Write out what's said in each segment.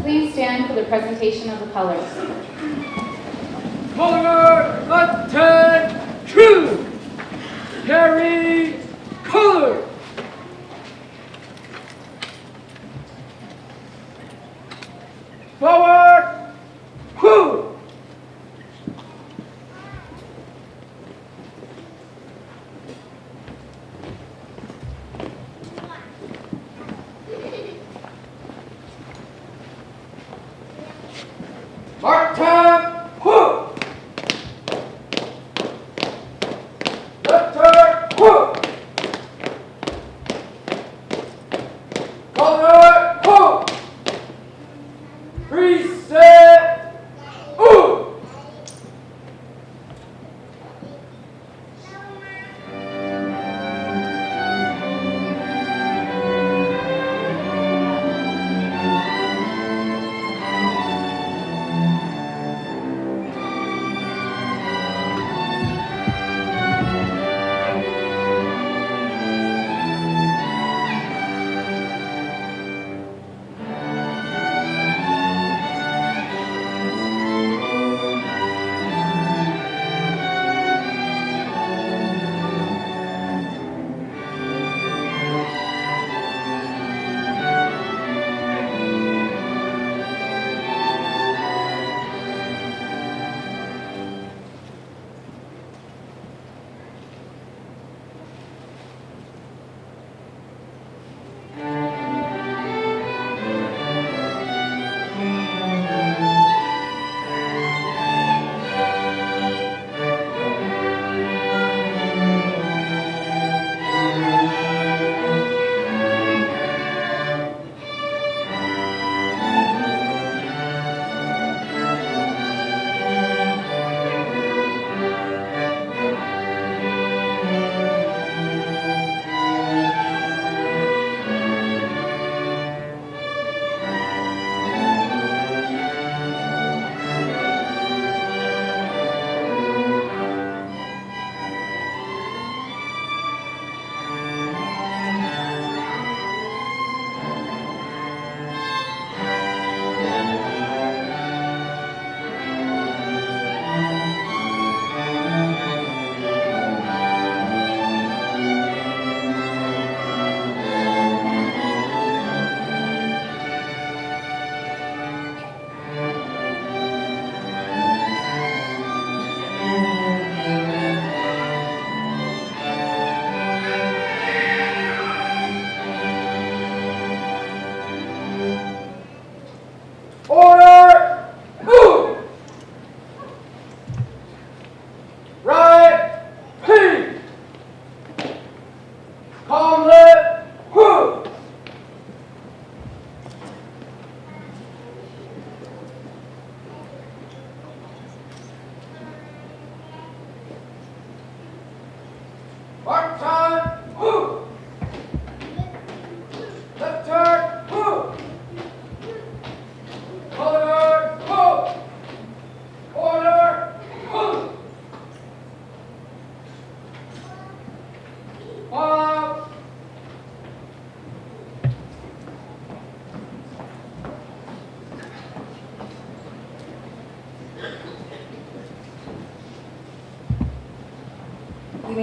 Please stand for the presentation of the colors. Color, attend, true. Carry, color. Forward, who. Mark time, who. Left turn, who. Color, who. Reset, ooh.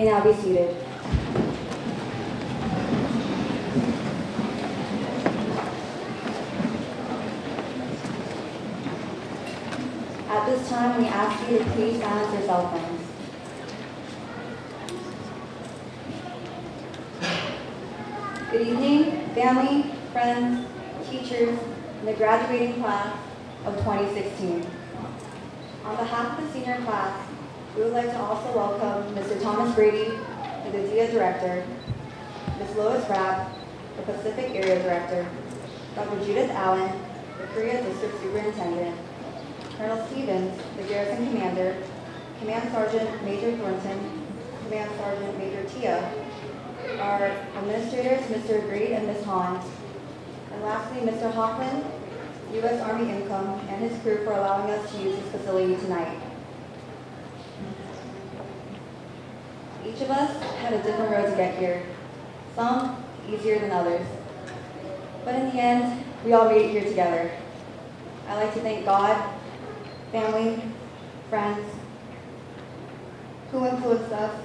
may now be seated. At this time, we ask you to please silence your cell phones. Good evening, family, friends, teachers, and the graduating class of 2016. On behalf of the senior class, we would like to also welcome Mr. Thomas Brady, the DoDEA Director, Ms. Lois Rapp, the Pacific Area Director, Dr. Judith Allen, the Korea District Superintendent, Colonel Stevens, the Garrison Commander, Command Sergeant Major Thornton, Command Sergeant Major Tia, our administrators, Mr. Greed and Ms. Hahn, and lastly, Mr. Hoffman, U.S. Army Income, and his crew for allowing us to use this facility tonight. Each of us had a different road to get here, some easier than others. But in the end, we all made it here together. I'd like to thank God, family, friends, who influenced us,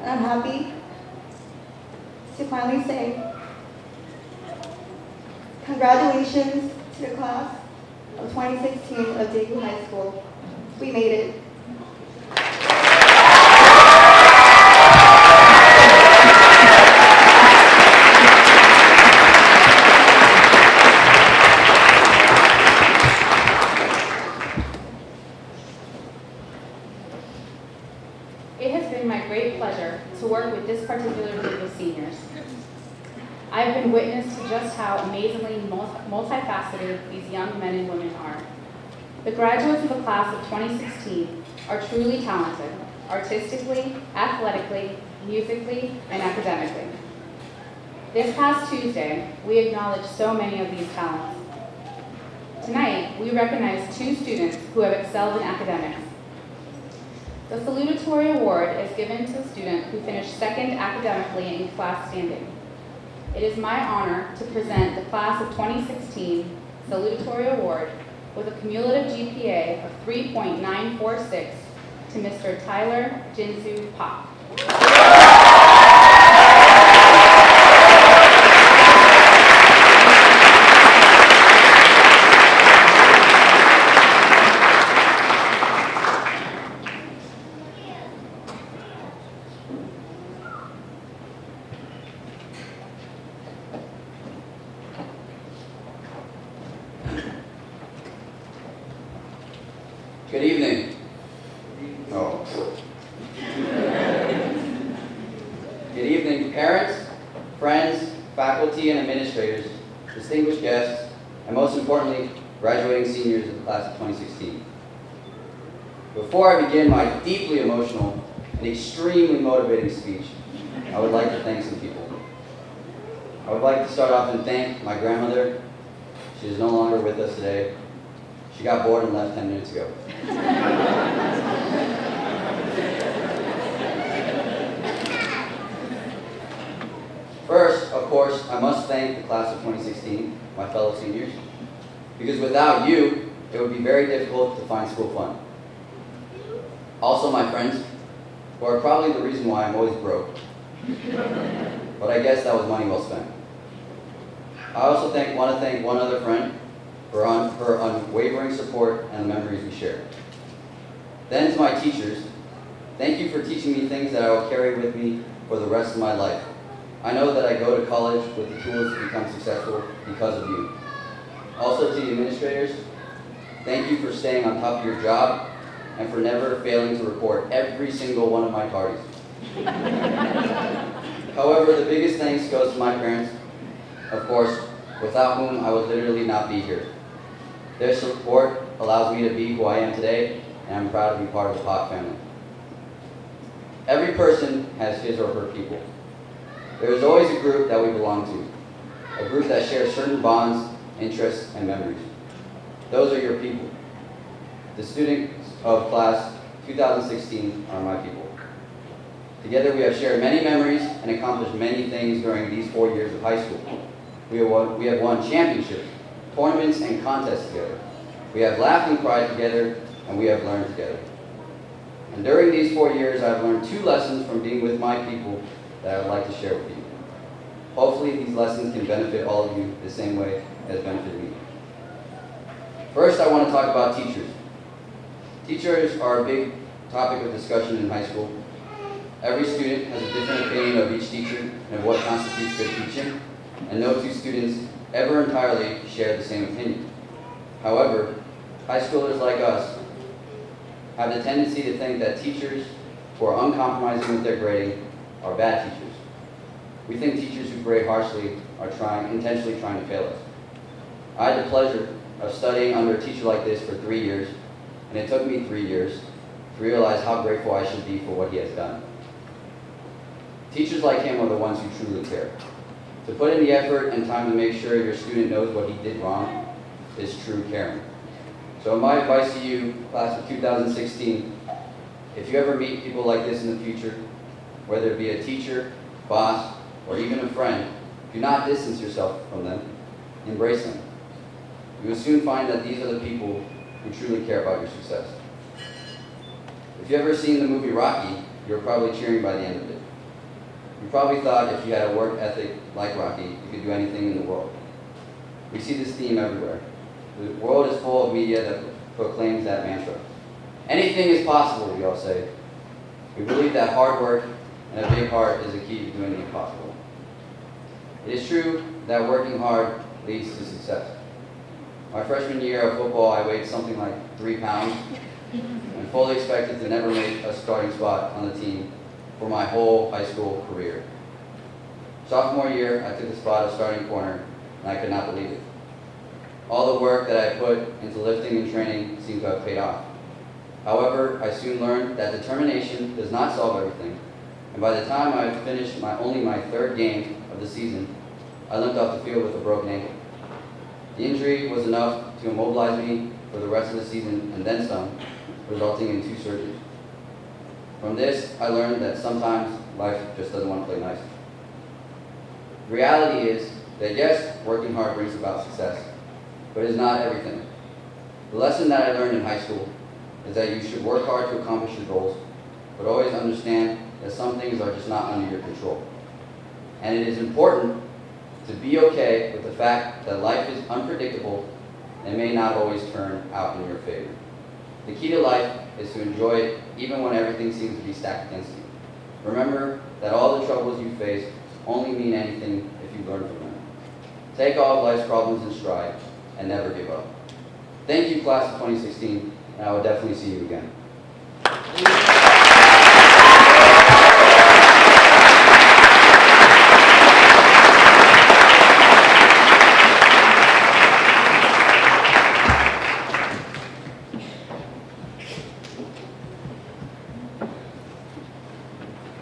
and I'm happy to finally say congratulations to the class of 2016 of Daegu High School. We made it. It has been my great pleasure to work with this particular group of seniors. I've been witness to just how amazingly multifaceted these young men and women are. The graduates of the class of 2016 are truly talented, artistically, athletically, musically, and academically. This past Tuesday, we acknowledged so many of these talents. Tonight, we recognize 2 students who have excelled in academics. The salutatory award is given to the student who finished second academically in class standing. It is my honor to present the class of 2016 salutatory award with a cumulative GPA of 3.946 to Mr. Tyler Jinsu Pak. Good evening. Oh. Good evening, parents, friends, faculty, and administrators, distinguished guests, and most importantly, graduating seniors of the class of 2016. Before I begin my deeply emotional and extremely motivating speech, I would like to thank some people. I would like to start off and thank my grandmother. She is no longer with us today. She got bored and left 10 minutes ago. First, of course, I must thank the class of 2016, my fellow seniors, because without you, it would be very difficult to find school fun. Also, my friends, who are probably the reason why I'm always broke. But I guess that was money well spent. I also want to thank one other friend for her unwavering support and the memories we share. Then to my teachers, thank you for teaching me things that I will carry with me for the rest of my life. I know that I go to college with the tools to become successful because of you. Also to the administrators, thank you for staying on top of your job and for never failing to report every single one of my parties. However, the biggest thanks goes to my parents, of course, without whom I would literally not be here. Their support allows me to be who I am today, and I'm proud to be part of the Pak family. Every person has his or her people. There is always a group that we belong to, a group that shares certain bonds, interests, and memories. Those are your people. The students of class 2016 are my people. Together we have shared many memories and accomplished many things during these 4 years of high school. We have won championships, tournaments, and contests together. We have laughed and cried together, and we have learned together. And during these 4 years, I've learned 2 lessons from being with my people that I would like to share with you. Hopefully, these lessons can benefit all of you the same way as benefited me. First, I want to talk about teachers. Teachers are a big topic of discussion in high school. Every student has a different opinion of each teacher and of what constitutes good teaching, and no 2 students ever entirely share the same opinion. However, high schoolers like us have the tendency to think that teachers who are uncompromising with their grading are bad teachers. We think teachers who grade harshly are intentionally trying to fail us. I had the pleasure of studying under a teacher like this for 3 years, and it took me 3 years to realize how grateful I should be for what he has done. Teachers like him are the ones who truly care. To put in the effort and time to make sure your student knows what he did wrong is true caring. So my advice to you, class of 2016, if you ever meet people like this in the future, whether it be a teacher, boss, or even a friend, do not distance yourself from them. Embrace them. You will soon find that these are the people who truly care about your success. If you've ever seen the movie Rocky, you're probably cheering by the end of it. You probably thought if you had a work ethic like Rocky, you could do anything in the world. We see this theme everywhere. The world is full of media that proclaims that mantra. Anything is possible, we all say. We believe that hard work and a big heart is the key to doing the impossible. It is true that working hard leads to success. My freshman year of football, I weighed something like 3 pounds and fully expected to never make a starting spot on the team for my whole high school career. Sophomore year, I took the spot of starting corner, and I could not believe it. All the work that I put into lifting and training seemed to have paid off. However, I soon learned that determination does not solve everything, and by the time I had finished only my 3rd game of the season, I limped off the field with a broken ankle. The injury was enough to immobilize me for the rest of the season and then some, resulting in 2 surgeries. From this, I learned that sometimes life just doesn't want to play nice. The reality is that yes, working hard brings about success, but it is not everything. The lesson that I learned in high school is that you should work hard to accomplish your goals, but always understand that some things are just not under your control. And it is important to be okay with the fact that life is unpredictable and may not always turn out in your favor. The key to life is to enjoy it even when everything seems to be stacked against you. Remember that all the troubles you face only mean anything if you learn from them. Take all of life's problems in stride and never give up. Thank you, class of 2016, and I will definitely see you again.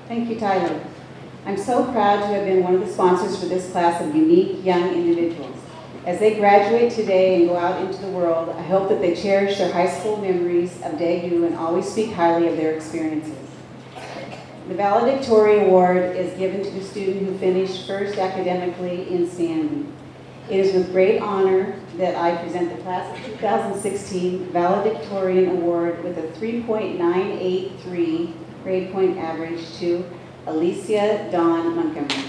Thank you, Tyler. I'm so proud to have been one of the sponsors for this class of unique young individuals. As they graduate today and go out into the world, I hope that they cherish their high school memories of Daegu and always speak highly of their experiences. The valedictorian award is given to the student who finished first academically in standing. It is with great honor that I present the class of 2016 valedictorian award with a 3.983 grade point average to Alicia Dawn Montgomery.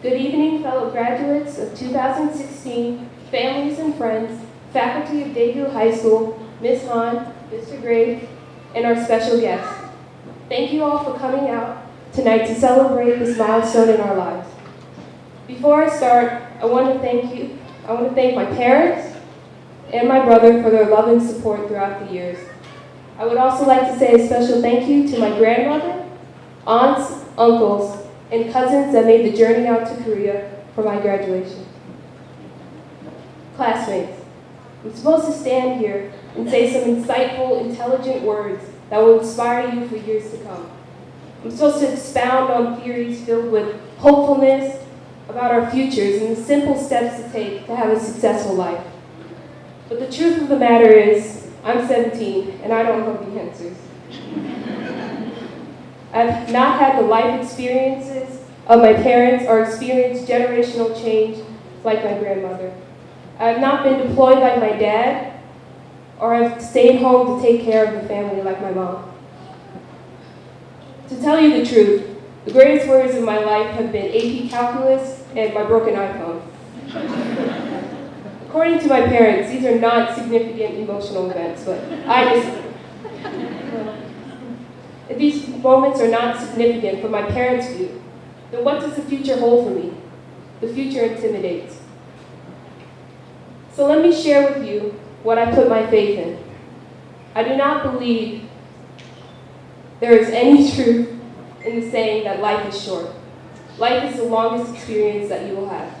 Good evening, fellow graduates of 2016, families and friends, faculty of Daegu High School, Ms. Han, Mr. Gray, and our special guests. Thank you all for coming out tonight to celebrate this milestone in our lives. Before I start, I want to thank my parents and my brother for their love and support throughout the years. I would also like to say a special thank you to my grandmother, aunts, uncles, and cousins that made the journey out to Korea for my graduation. Classmates, I'm supposed to stand here and say some insightful, intelligent words that will inspire you for years to come. I'm supposed to expound on theories filled with hopefulness about our futures and the simple steps to take to have a successful life. But the truth of the matter is, I'm 17 and I don't know the answers. I've not had the life experiences of my parents or experienced generational change like my grandmother. I've not been deployed like my dad, or I've stayed home to take care of the family like my mom. To tell you the truth, the greatest worries of my life have been AP Calculus and my broken iPhone. According to my parents, these are not significant emotional events, but if these moments are not significant from my parents' view, then what does the future hold for me? The future intimidates. So let me share with you what I put my faith in. I do not believe there is any truth in the saying that life is short. Life is the longest experience that you will have.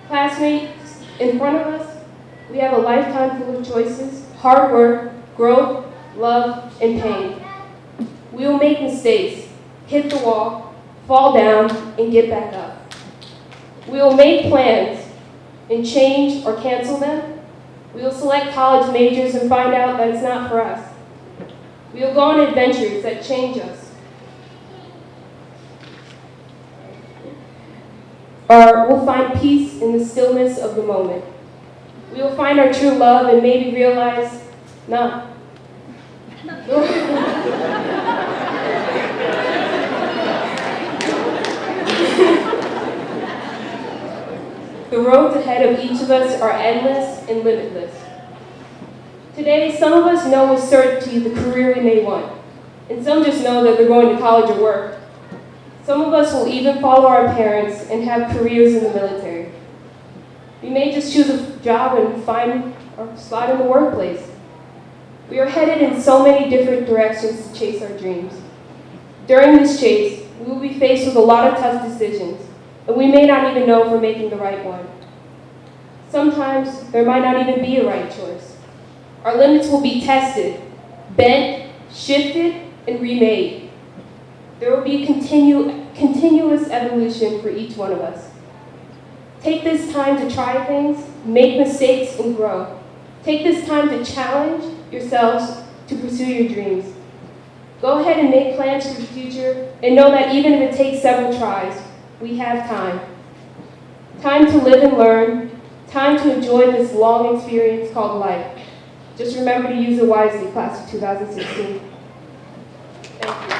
Classmates, in front of us, we have a lifetime full of choices, hard work, growth, love, and pain. We will make mistakes, hit the wall, fall down, and get back up. We will make plans and change or cancel them. We will select college majors and find out that it's not for us. We will go on adventures that change us. Or we'll find peace in the stillness of the moment. We will find our true love and maybe realize, nah. The roads ahead of each of us are endless and limitless. Today, some of us know with certainty the career we may want, and some just know that they're going to college or work. Some of us will even follow our parents and have careers in the military. We may just choose a job and find our spot in the workplace. We are headed in so many different directions to chase our dreams. During this chase, we will be faced with a lot of tough decisions, and we may not even know if we're making the right one. Sometimes there might not even be a right choice. Our limits will be tested, bent, shifted, and remade. There will be continuous evolution for each one of us. Take this time to try things, make mistakes, and grow. Take this time to challenge yourselves to pursue your dreams. Go ahead and make plans for the future, and know that even if it takes several tries, we have time. Time to live and learn, time to enjoy this long experience called life. Just remember to use it wisely, class of 2016. Thank you.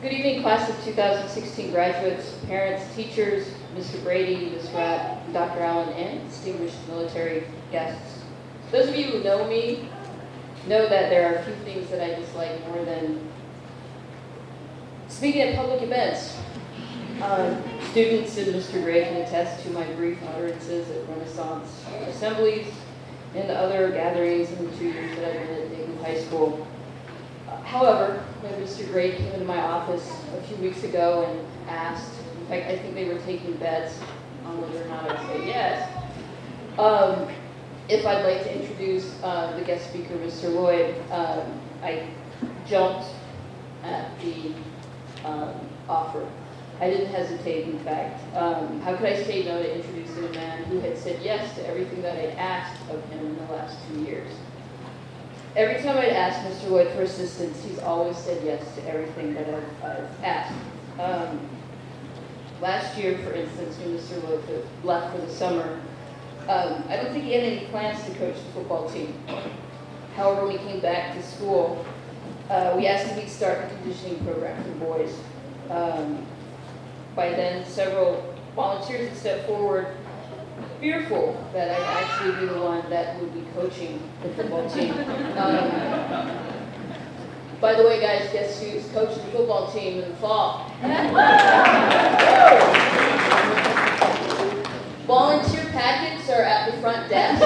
Good evening, class of 2016 graduates, parents, teachers, Mr. Brady, Ms. Rapp, Dr. Allen, and distinguished military guests. Those of you who know me know that there are a few things that I dislike more than speaking at public events. Students and Mr. Gray can attest to my brief utterances at Renaissance assemblies and other gatherings in the 2 years that I've been at Daegu High School. However, when Mr. Gray came into my office a few weeks ago and asked, in fact, I think they were taking bets on whether or not I'd say yes, if I'd like to introduce the guest speaker, Mr. Lloyd, I jumped at the offer. I didn't hesitate, in fact. How could I say no to introducing a man who had said yes to everything that I'd asked of him in the last 2 years? Every time I'd asked Mr. Lloyd for assistance, he's always said yes to everything that I've asked. Last year, for instance, when Mr. Lloyd left for the summer, I don't think he had any plans to coach the football team. However, when he came back to school, we asked him to start a conditioning program for boys. By then, several volunteers had stepped forward, fearful that I'd actually be the one that would be coaching the football team. By the way, guys, guess who's coaching the football team in the fall? Volunteer packets are at the front desk.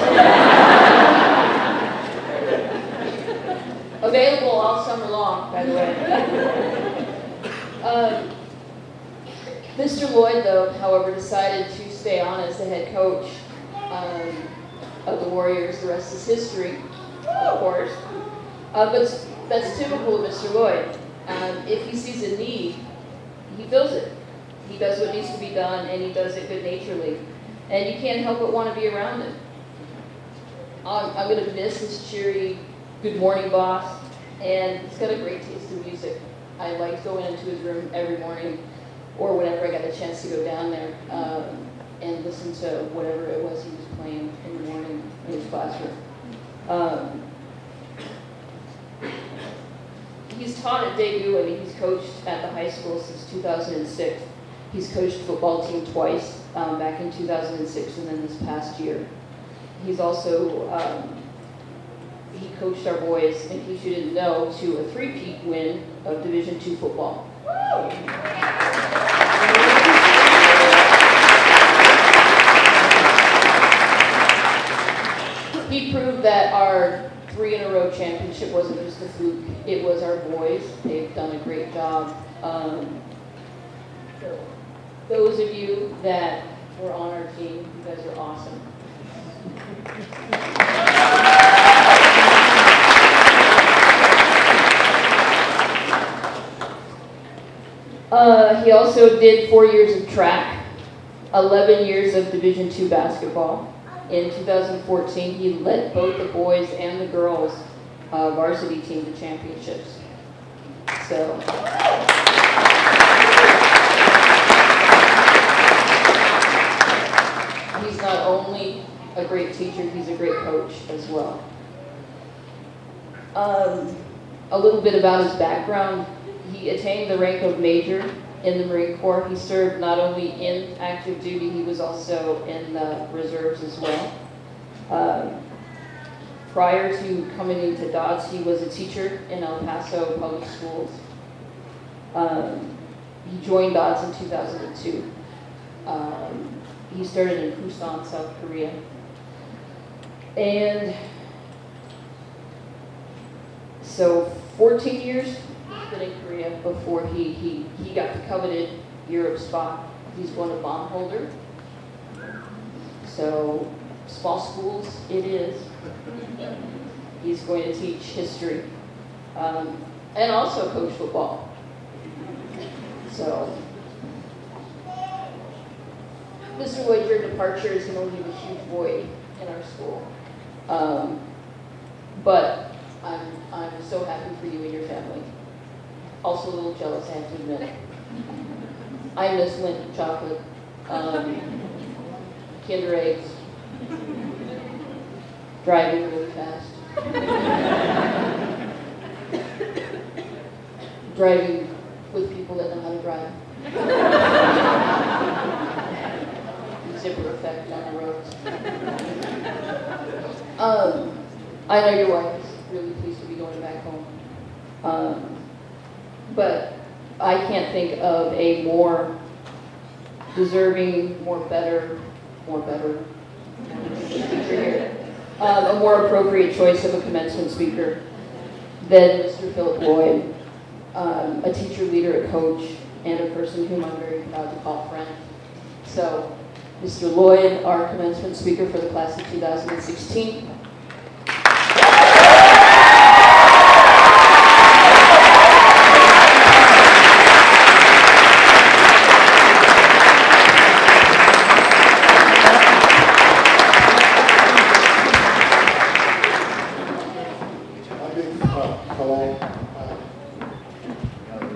Available all summer long, by the way. Mr. Lloyd, though, however, decided to stay on as the head coach of the Warriors. The rest is history, of course. But that's typical of Mr. Lloyd. If he sees a need, he fills it. He does what needs to be done, and he does it good-naturedly. And you can't help but want to be around him. I'm going to miss his cheery, good morning, boss, and he's got a great taste in music. I liked going into his room every morning, or whenever I got a chance to go down there and listen to whatever it was he was playing in the morning in his classroom. He's taught at Daegu. I mean, he's coached at the high school since 2006. He's coached the football team twice, back in 2006 and then this past year. He's also, he coached our boys, in case you didn't know, to a 3-peat win of Division II football. He proved that our 3-in-a-row championship wasn't just a fluke. It was our boys. They've done a great job. So those of you that were on our team, you guys are awesome. He also did 4 years of track, 11 years of Division II basketball. In 2014, he led both the boys and the girls varsity team to championships. So, he's not only a great teacher, he's a great coach as well. A little bit about his background. He attained the rank of major in the Marine Corps. He served not only in active duty, he was also in the reserves as well. Prior to coming into DODS, he was a teacher in El Paso Public Schools. He joined DODS in 2002. He started in Busan, South Korea. And so 14 years he's been in Korea before he got the coveted Europe spot. He's won a bondholder. So small schools it is. He's going to teach history and also coach football. So Mr. Lloyd, your departure is going to leave a huge void in our school. But I'm so happy for you and your family. Also a little jealous, I have to admit. I miss Lindt chocolate, Kinder eggs, driving really fast, driving with people that know how to drive. Zipper effect on the roads. I know your wife is really pleased to be going back home. But I can't think of a more deserving, a more appropriate choice of a commencement speaker than Mr. Philip Lloyd, a teacher, leader, a coach, and a person whom I'm very proud to call friend. So, Mr. Lloyd, our commencement speaker for the class of 2016.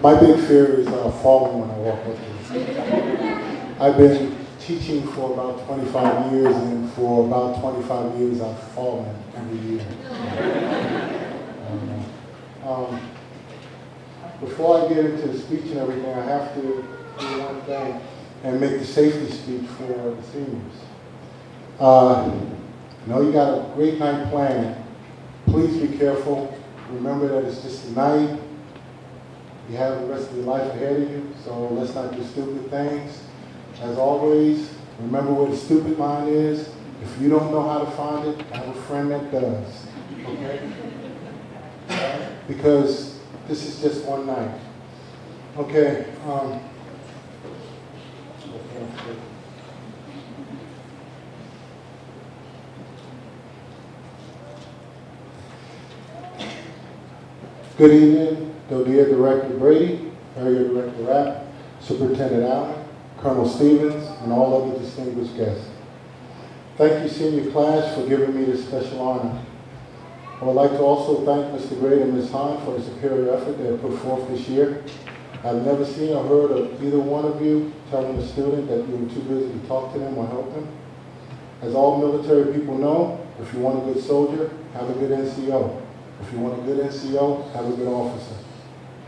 My big fear is falling when I walk up here. I've been teaching for about 25 years, and for about 25 years I've fallen every year. Before I get into the speech and everything, I have to do one thing and make the safety speech for the seniors. I know you got a great night planned. Please be careful. Remember that it's just a night. You have the rest of your life ahead of you, so let's not do stupid things. As always, remember where the stupid line is. If you don't know how to find it, have a friend that does, okay? Because this is just one night. Okay, good evening. DoDEA Director Brady, Area Director Rapp, Superintendent Allen, Colonel Stevens, and all other distinguished guests. Thank you, senior class, for giving me this special honor. I would like to also thank Mr. Gray and Ms. Hahn for the superior effort they have put forth this year. I've never seen or heard of either one of you telling a student that you were too busy to talk to them or help them. As all military people know, if you want a good soldier, have a good NCO. If you want a good NCO, have a good officer.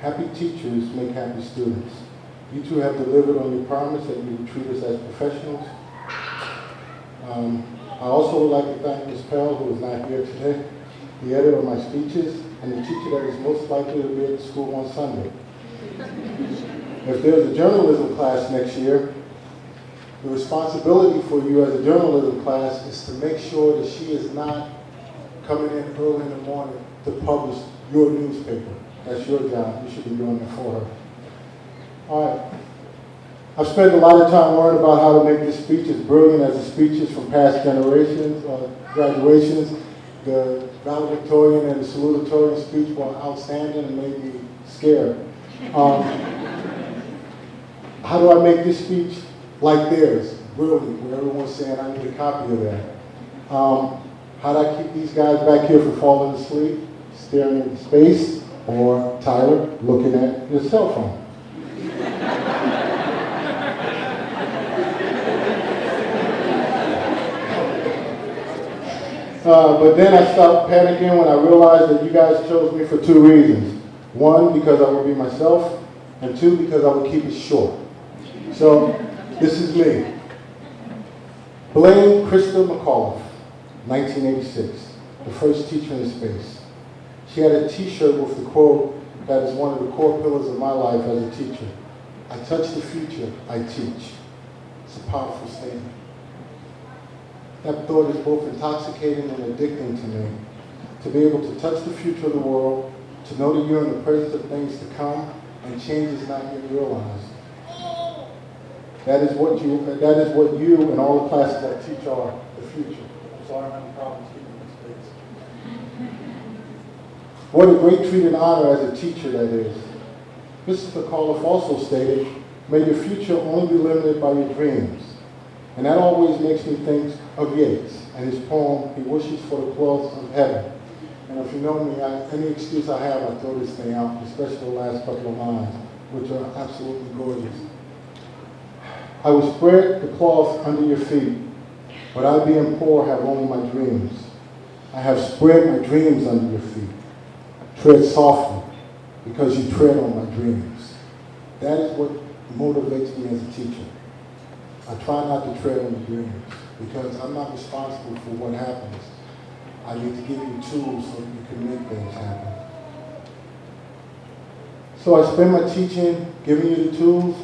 Happy teachers make happy students. You two have delivered on your promise that you would treat us as professionals. I also would like to thank Ms. Pell, who is not here today, the editor of my speeches, and the teacher that is most likely to be at the school on Sunday. If there's a journalism class next year, the responsibility for you as a journalism class is to make sure that she is not coming in early in the morning to publish your newspaper. That's your job. You should be doing it for her. All right. I've spent a lot of time worrying about how to make this speech as brilliant as the speeches from past generations, graduations. The valedictorian and the salutatorian speech were outstanding and made me scared. How do I make this speech like theirs, brilliant, where everyone's saying I need a copy of that? How do I keep these guys back here from falling asleep, staring into space, or Tyler, looking at your cell phone? But then I stopped panicking when I realized that you guys chose me for two reasons. One, because I would be myself, and two, because I would keep it short. So, this is me. Blaine Krista McAuliffe, 1986, the first teacher in space. She had a t-shirt with the quote that is one of the core pillars of my life as a teacher. I touch the future, I teach. It's a powerful statement. That thought is both intoxicating and addicting to me. To be able to touch the future of the world, to know that you're in the presence of things to come, and change is not yet realized. That is what you and all the classes I teach are, the future. I'm sorry I'm having problems keeping this space. What a great treat and honor as a teacher that is. Mrs. McAuliffe also stated, may your future only be limited by your dreams. And that always makes me think of Yeats and his poem, He Wishes for the Clouds of Heaven. And if you know me, any excuse I have, I throw this thing out, especially the last couple of lines, which are absolutely gorgeous. I will spread the cloth under your feet, but I, being poor, have only my dreams. I have spread my dreams under your feet. Tread softly, because you tread on my dreams. That is what motivates me as a teacher. I try not to tread on the dreams because I'm not responsible for what happens. I need to give you tools so that you can make things happen. So I spend my teaching giving you the tools.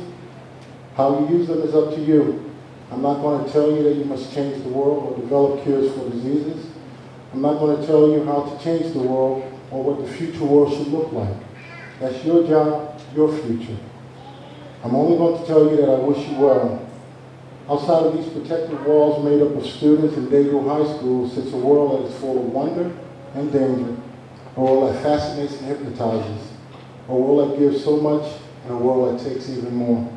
How you use them is up to you. I'm not going to tell you that you must change the world or develop cures for diseases. I'm not going to tell you how to change the world or what the future world should look like. That's your job, your future. I'm only going to tell you that I wish you well. Outside of these protective walls made up of students in Daegu High School sits a world that is full of wonder and danger, a world that fascinates and hypnotizes, a world that gives so much, and a world that takes even more.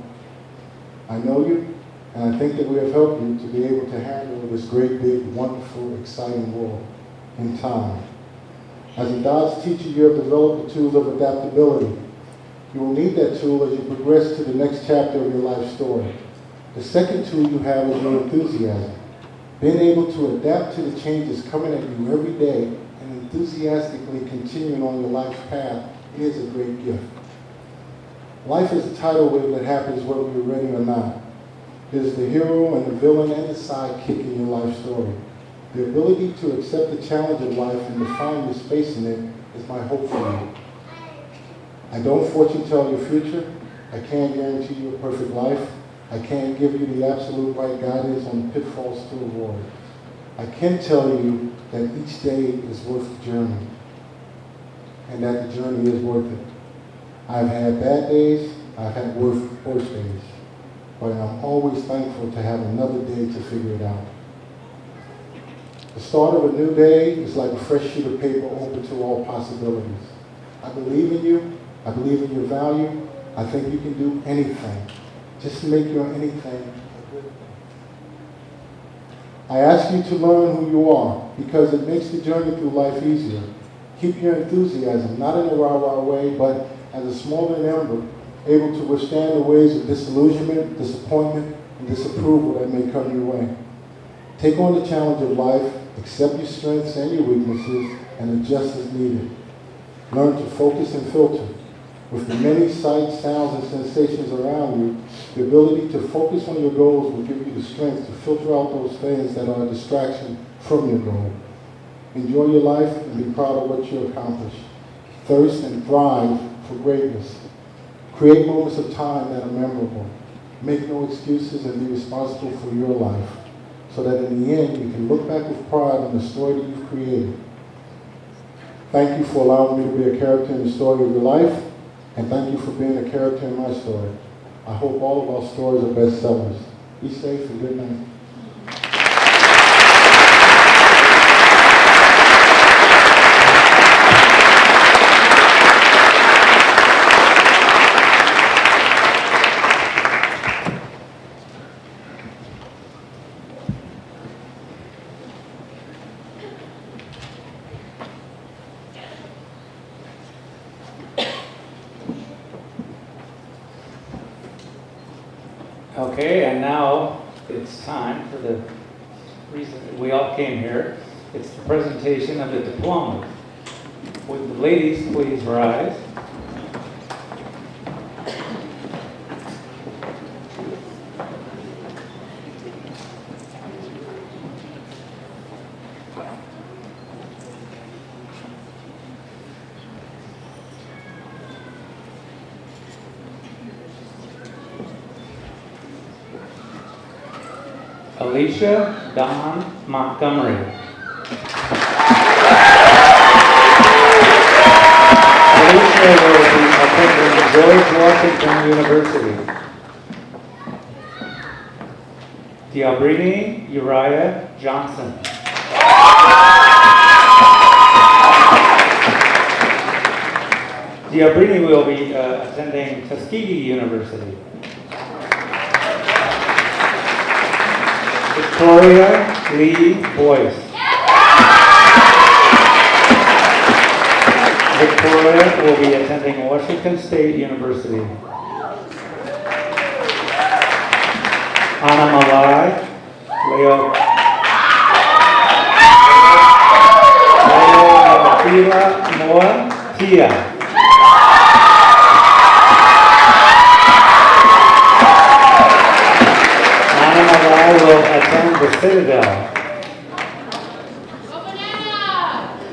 I know you, and I think that we have helped you to be able to handle this great, big, wonderful, exciting world in time. As a Dodge teacher, you have developed the tools of adaptability. You will need that tool as you progress to the next chapter of your life story. The second tool you have is your enthusiasm. Being able to adapt to the changes coming at you every day and enthusiastically continuing on your life's path is a great gift. Life is a tidal wave that happens whether you're ready or not. It is the hero and the villain and the sidekick in your life story. The ability to accept the challenge of life and to find your space in it is my hope for you. I don't fortune tell your future. I can't guarantee you a perfect life. I can't give you the absolute right guidance on the pitfalls to avoid. I can tell you that each day is worth the journey, and that the journey is worth it. I've had bad days, I've had worse days, but I'm always thankful to have another day to figure it out. The start of a new day is like a fresh sheet of paper open to all possibilities. I believe in you, I believe in your value, I think you can do anything. Just make your anything a good thing. I ask you to learn who you are because it makes the journey through life easier. Keep your enthusiasm, not in a rah-rah way, but as a smoldering ember, able to withstand the waves of disillusionment, disappointment, and disapproval that may come your way. Take on the challenge of life, accept your strengths and your weaknesses, and adjust as needed. Learn to focus and filter. With the many sights, sounds, and sensations around you, the ability to focus on your goals will give you the strength to filter out those things that are a distraction from your goal. Enjoy your life and be proud of what you accomplish. Thirst and thrive for greatness. Create moments of time that are memorable. Make no excuses and be responsible for your life, so that in the end you can look back with pride on the story that you've created. Thank you for allowing me to be a character in the story of your life, and thank you for being a character in my story. I hope all of our stories are bestsellers. Be safe and good night. Okay, and now it's time for the reason we all came here. It's the presentation of the diplomas. Would the ladies please rise? Alicia Dawn Montgomery. Alicia will be attending George Washington University. Diabrini Uriah Johnson. Diabrini will be attending Tuskegee University. Victoria Lee Boyce. Victoria will be attending Washington State University. Anna Malai, Leo Noah Tia. attend the Citadel.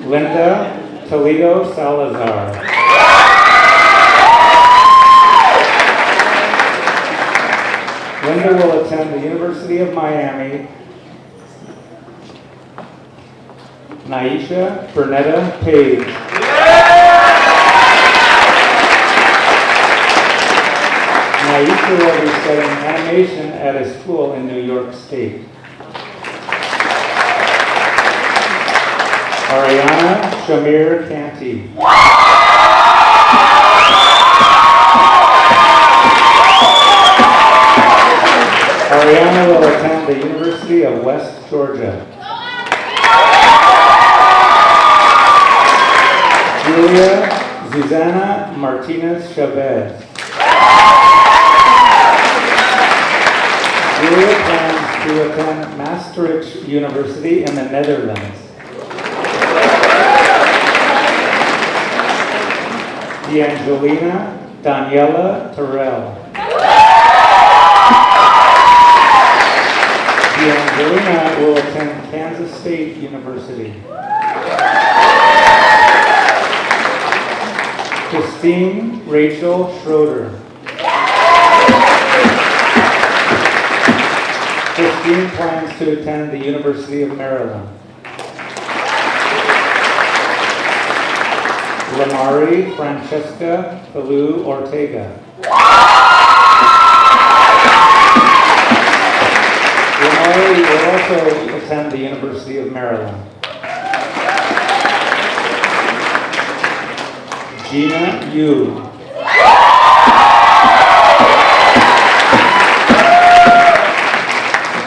Linda Toledo Salazar. Linda will attend the University of Miami. Naisha Bernetta Page. Naisha will be studying animation at a school in New York State. Ariana Shamir Canty. Ariana will attend the University of West Georgia. Julia Zuzana Martinez Chavez. Julia plans to attend Maastricht University in the Netherlands. D'Angelina Daniela Terrell. D'Angelina will attend Kansas State University. Christine Rachel Schroeder. Christine plans to attend the University of Maryland. Lamari Francesca Belou Ortega. Lamari will also attend the University of Maryland. Gina Yu.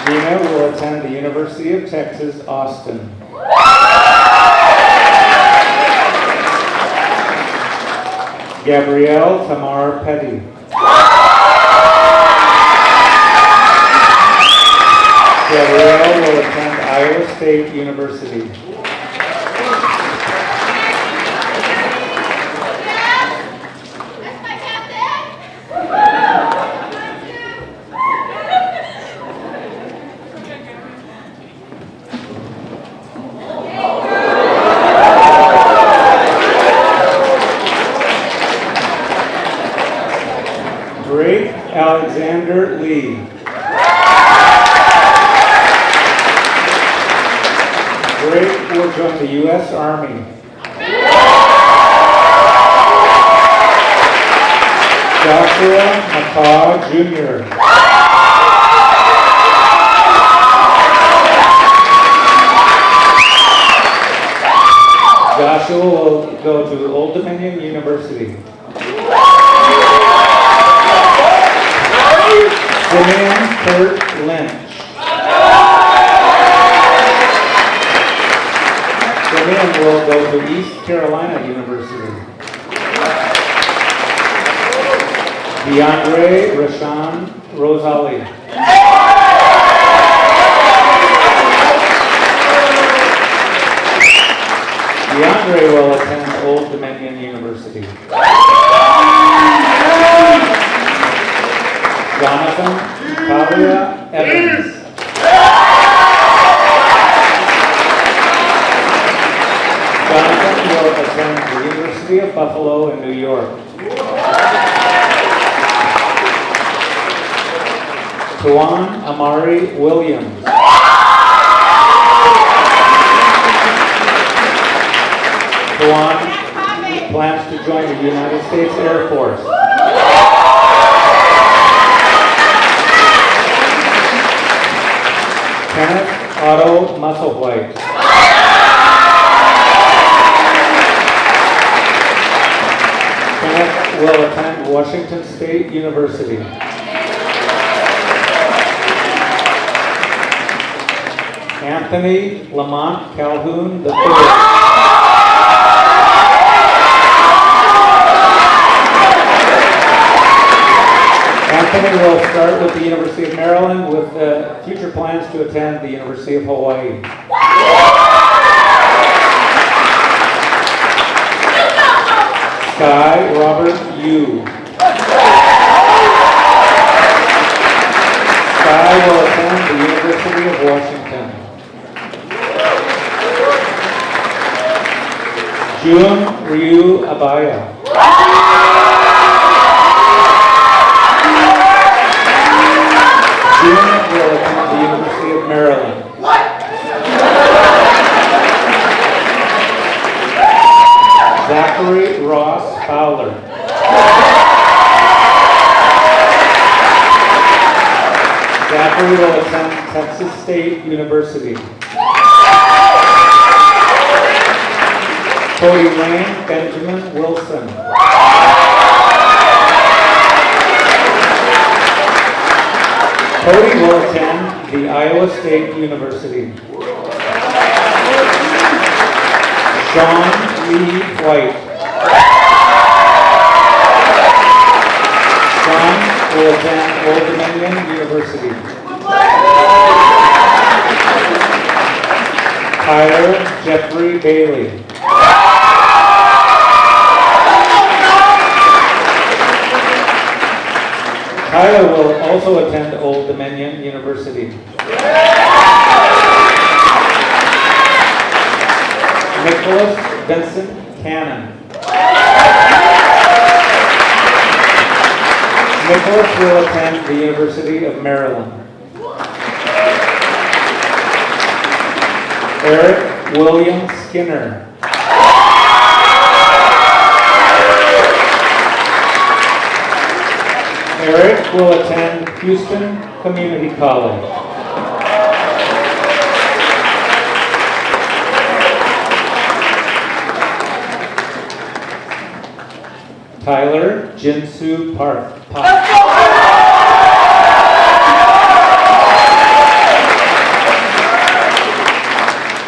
Gina will attend the University of Texas, Austin. Gabrielle Tamar Petty. Gabrielle will attend Iowa State University. Drake Alexander Lee. Drake will join the U.S. Army. Joshua McCaw Jr. Joshua will go to Old Dominion University. Simeon Kurt Lynch. Simeon will go to East Carolina University. DeAndre Rashawn Rosali. DeAndre will attend Old Dominion University. Jonathan Talia Evans. Jonathan will attend the University of Buffalo in New York. Tuan Amari Williams. Tuan plans to join the United States Air Force. Kenneth Otto Musselwhite. Kenneth will attend Washington State University. Anthony Lamont Calhoun III. Anthony will start with the University of Maryland with future plans to attend the University of Hawaii. Sky Robert Yu. Sky will attend the University of of Washington. June Ryu Abaya. June will attend the University of Maryland. Zachary Ross Fowler. Zachary will attend Texas State University. Cody Lane Benjamin Wilson. Cody will attend the Iowa State University. Sean Lee White. Sean will attend Old Dominion University. Tyler Jeffrey Bailey. Tyler will also attend Old Dominion University. Nicholas Vincent Cannon. Nicholas will attend the University of Maryland. Eric William Skinner. Eric will attend Houston Community College. Tyler Jinsu Park.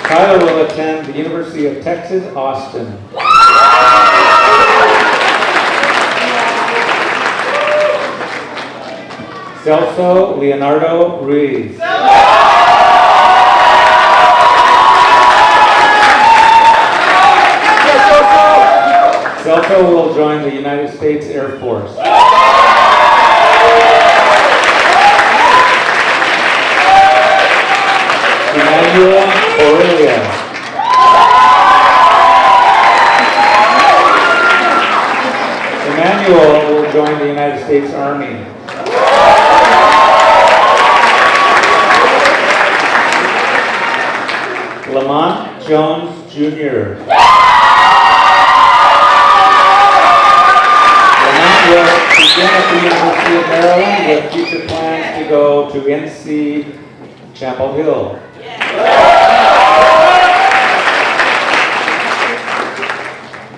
Tyler will attend the University of Texas, Austin. Celso Leonardo Ruiz. Celso will join the United States Air Force. Emmanuel Aurelia. Emmanuel will join the United States Army. Lamont Jones Jr. Lamont will begin at the University of Maryland with future plans to go to NC Chapel Hill.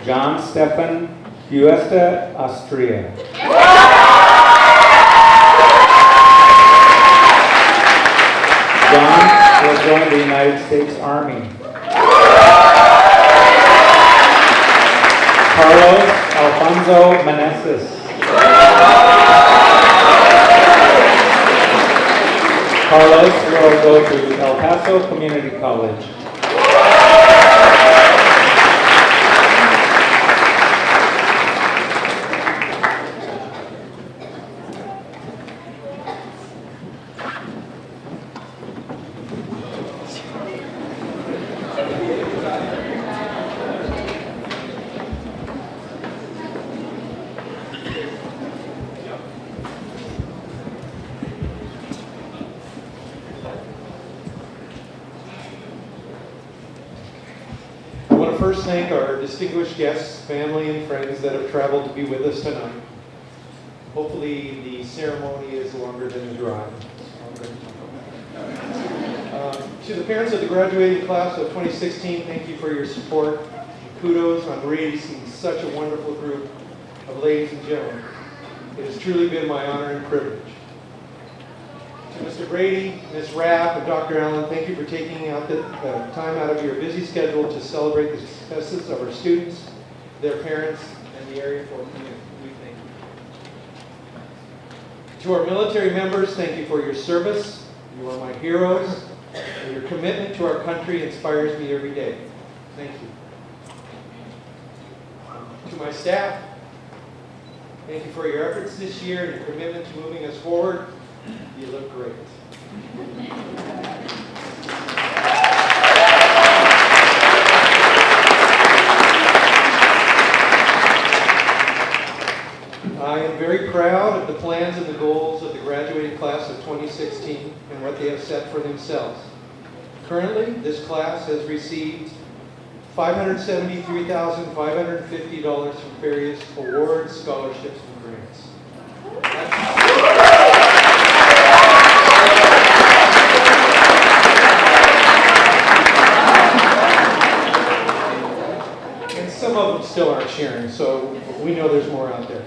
John Stefan Huesta Austria. John will join the United States Army. Carlos Alfonso Meneses. Carlos will go to El Paso Community College. First, thank our distinguished guests, family, and friends that have traveled to be with us tonight. Hopefully, the ceremony is longer than the drive. To the parents of the graduating class of 2016, thank you for your support. Kudos on raising such a wonderful group of ladies and gentlemen. It has truly been my honor and privilege. To Mr. Brady, Ms. Rapp, and Dr. Allen, thank you for taking out the time out of your busy schedule to celebrate the successes of our students, their parents, and the area for community. We thank you. To our military members, thank you for your service. You are my heroes, and your commitment to our country inspires me every day. Thank you. To my staff, thank you for your efforts this year and your commitment to moving us forward. You look great. I am very proud of the plans and the goals of the graduating class of 2016 and what they have set for themselves. Currently, this class has received $573,550 from various awards, scholarships, and grants. And some of them still aren't sharing, so we know there's more out there.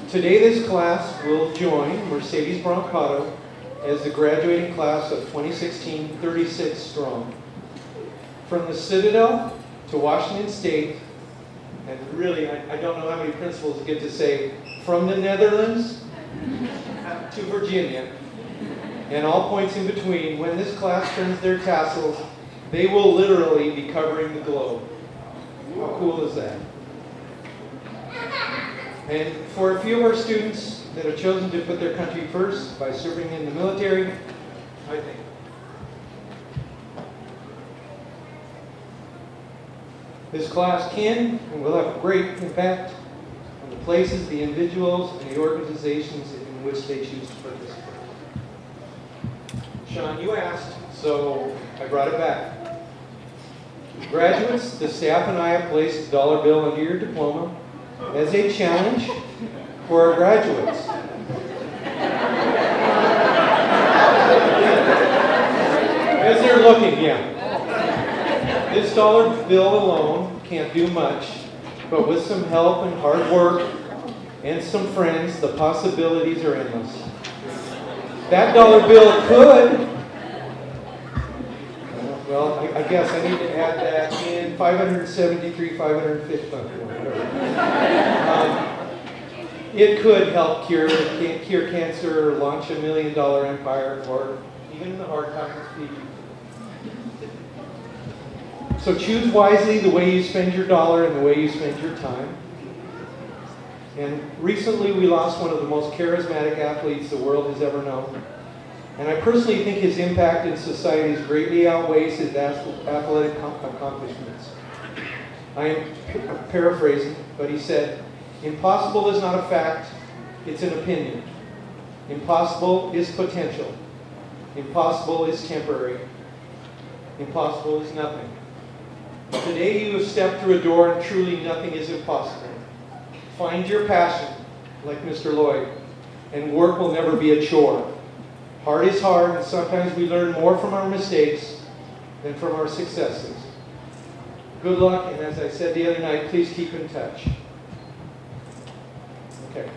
Today, this class will join Mercedes Brancato as the graduating class of 2016, 36 strong. From the Citadel to Washington State, and really, I don't know how many principals get to say, from the Netherlands to Virginia, and all points in between, when this class turns their tassels, they will literally be covering the globe. How cool is that? And for a few of our students that have chosen to put their country first by serving in the military, I think. This class can and will have a great impact on the places, the individuals, and the organizations in which they choose to participate. Sean, you asked, so I brought it back. Graduates, the staff and I have placed a dollar bill under your diploma as a challenge for our graduates. As they're looking, yeah. This dollar bill alone can't do much, but with some help and hard work and some friends, the possibilities are endless. That dollar bill could, well, I guess I need to add that in 573, 550, whatever. It could help cure cancer, launch $1 million empire, or even in the hard times, feed you. So choose wisely the way you spend your dollar and the way you spend your time. And recently we lost one of the most charismatic athletes the world has ever known. And I personally think his impact in society greatly outweighs his athletic accomplishments. I am paraphrasing, but he said, "Impossible is not a fact, it's an opinion. Impossible is potential. Impossible is temporary. Impossible is nothing." Today you have stepped through a door and truly nothing is impossible. Find your passion, like Mr. Lloyd, and work will never be a chore. Hard is hard, and sometimes we learn more from our mistakes than from our successes. Good luck, and as I said the other night, please keep in touch. Okay.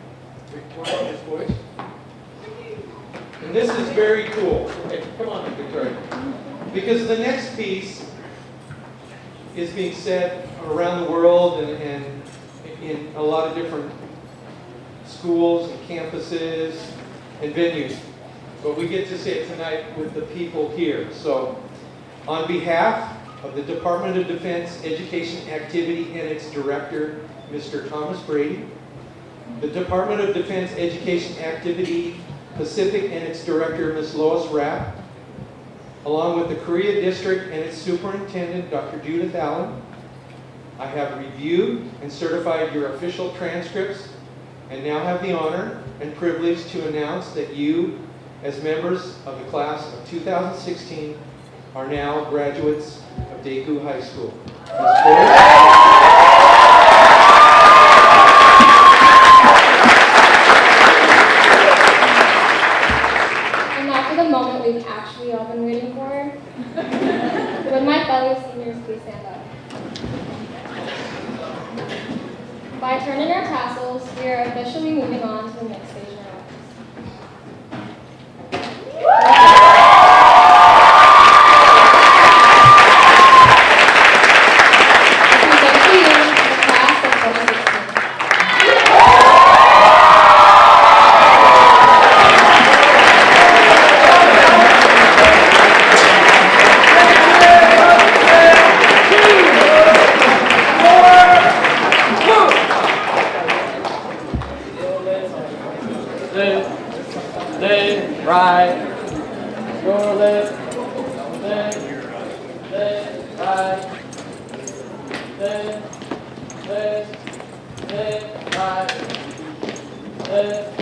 This voice. And this is very cool. Okay, come on, Victoria. Because the next piece is being said around the world and in a lot of different schools and campuses and venues. But we get to say it tonight with the people here. So, on behalf of the Department of Defense Education Activity and its director, Mr. Thomas Brady, the Department of Defense Education Activity Pacific and its director, Ms. Lois Rapp, along with the Korea District and its superintendent, Dr. Judith Allen, I have reviewed and certified your official transcripts and now have the honor and privilege to announce that you, as members of the class of 2016, are now graduates of Daegu High School. And now for the moment we've actually all been waiting for. Would my fellow seniors please stand up? By turning our tassels, we are officially moving on to the next stage in our lives. Right. Go left. Left. Left. Right. Left. Left. Left. Right. Well,